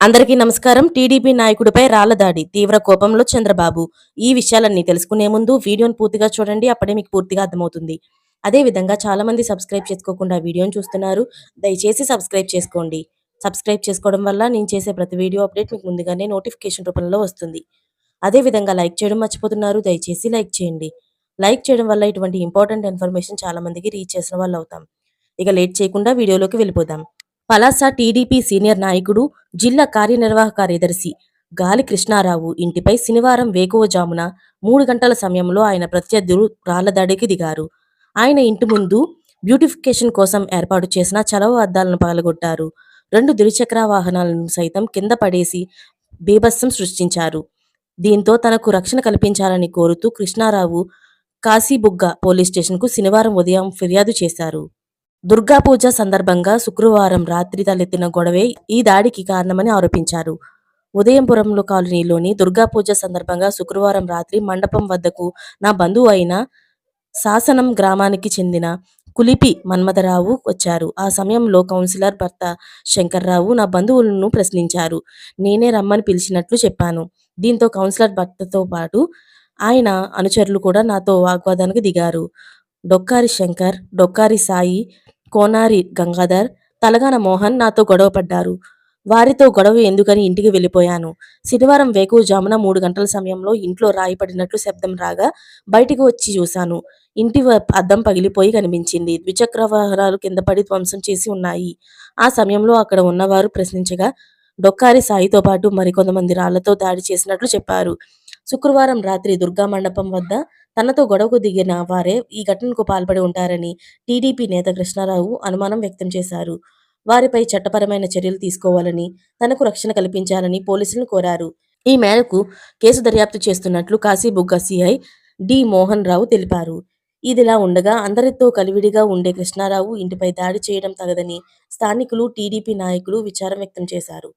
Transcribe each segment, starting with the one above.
అందరికీ నమస్కారం. టీడీపీ నాయకుడిపై రాళ్ల దాడి, తీవ్ర కోపంలో చంద్రబాబు. ఈ విషయాలన్నీ తెలుసుకునే ముందు వీడియోను పూర్తిగా చూడండి. అప్పుడే మీకు పూర్తిగా అర్థమవుతుంది. అదే విధంగా చాలా మంది సబ్స్క్రైబ్ చేసుకోకుండా వీడియోను చూస్తున్నారు. దయచేసి సబ్స్క్రైబ్ చేసుకోండి. సబ్స్క్రైబ్ చేసుకోవడం వల్ల నేను చేసే ప్రతి వీడియో అప్డేట్ మీకు ముందుగానే నోటిఫికేషన్ రూపంలో వస్తుంది. అదే విధంగా లైక్ చేయడం మర్చిపోతున్నారు. దయచేసి లైక్ చేయండి. లైక్ చేయడం వల్ల ఇటువంటి ఇంపార్టెంట్ ఇన్ఫర్మేషన్ చాలా మందికి రీచ్ చేసిన వాళ్ళు అవుతాం. ఇక లేట్ చేయకుండా వీడియోలోకి వెళ్ళిపోదాం. పలాస టీడీపీ సీనియర్ నాయకుడు, జిల్లా కార్యనిర్వాహక కార్యదర్శి గాలి కృష్ణారావు ఇంటిపై శనివారం వేకువజామున 3 గంటల సమయంలో ఆయన ప్రత్యర్థులు రాళ్ల దాడికి దిగారు. ఆయన ఇంటి ముందు బ్యూటిఫికేషన్ కోసం ఏర్పాటు చేసిన చలవ అద్దాలను పగలగొట్టారు. 2 ద్విచక్ర వాహనాలను సైతం కింద పడేసి బీభత్సం సృష్టించారు. దీంతో తనకు రక్షణ కల్పించాలని కోరుతూ కృష్ణారావు కాశీబుగ్గ పోలీస్ స్టేషన్కు శనివారం ఉదయం ఫిర్యాదు చేశారు. దుర్గా పూజ సందర్భంగా శుక్రవారం రాత్రి తలెత్తిన గొడవే ఈ దాడికి కారణమని ఆరోపించారు. ఉదయంపురంలో కాలనీలోని దుర్గా పూజ సందర్భంగా శుక్రవారం రాత్రి మండపం వద్దకు నా బంధువు అయిన శాసనం గ్రామానికి చెందిన కులిపి మన్మథరావు వచ్చారు. ఆ సమయంలో కౌన్సిలర్ భర్త శంకర్రావు నా బంధువులను ప్రశ్నించారు. నేనే రమ్మని పిలిచినట్లు చెప్పాను. దీంతో కౌన్సిలర్ భర్తతో పాటు ఆయన అనుచరులు కూడా నాతో వాగ్వాదానికి దిగారు. డొక్కారి శంకర్, డొక్కారి సాయి, కోనారి గంగాధర్, తలగాన మోహన్ నాతో గొడవ పడ్డారు. వారితో గొడవ ఎందుకని ఇంటికి వెళ్ళిపోయాను. శనివారం వేకువజామున 3 గంటల సమయంలో ఇంట్లో రాయి పడినట్లు శబ్దం రాగా బయటికి వచ్చి చూశాను. ఇంటి అద్దం పగిలిపోయి కనిపించింది. ద్విచక్ర వాహనాలు కింద పడి ధ్వంసం చేసి ఉన్నాయి. ఆ సమయంలో అక్కడ ఉన్నవారు ప్రశ్నించగా డొక్కారి సాయితో పాటు మరికొంతమంది రాళ్లతో దాడి చేసినట్లు చెప్పారు. శుక్రవారం రాత్రి దుర్గా మండపం వద్ద తనతో గొడవకు దిగిన వారే ఈ ఘటనకు పాల్పడి ఉంటారని టీడీపీ నేత కృష్ణారావు అనుమానం వ్యక్తం చేశారు. వారిపై చట్టపరమైన చర్యలు తీసుకోవాలని, తనకు రక్షణ కల్పించాలని పోలీసులను కోరారు. ఈ మేరకు కేసు దర్యాప్తు చేస్తున్నట్లు కాశీబుగ్గ సిఐ డి మోహన్ రావు తెలిపారు. ఇదిలా ఉండగా అందరితో కలివిడిగా ఉండే కృష్ణారావు ఇంటిపై దాడి చేయడం తగదని స్థానికులు, టీడీపీ నాయకులు విచారం వ్యక్తం చేశారు.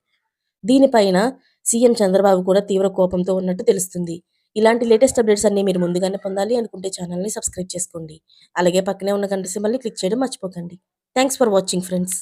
దీనిపైన సీఎం చంద్రబాబు కూడా తీవ్ర కోపంతో ఉన్నట్టు తెలుస్తుంది. ఇలాంటి లేటెస్ట్ అప్డేట్స్ అన్ని మీరు ముందుగానే పొందాలి అనుకుంటే ఛానల్ని సబ్స్క్రైబ్ చేసుకోండి. అలాగే పక్కనే ఉన్న గంట సింబల్ని క్లిక్ చేయడం మర్చిపోకండి. Thanks for watching friends.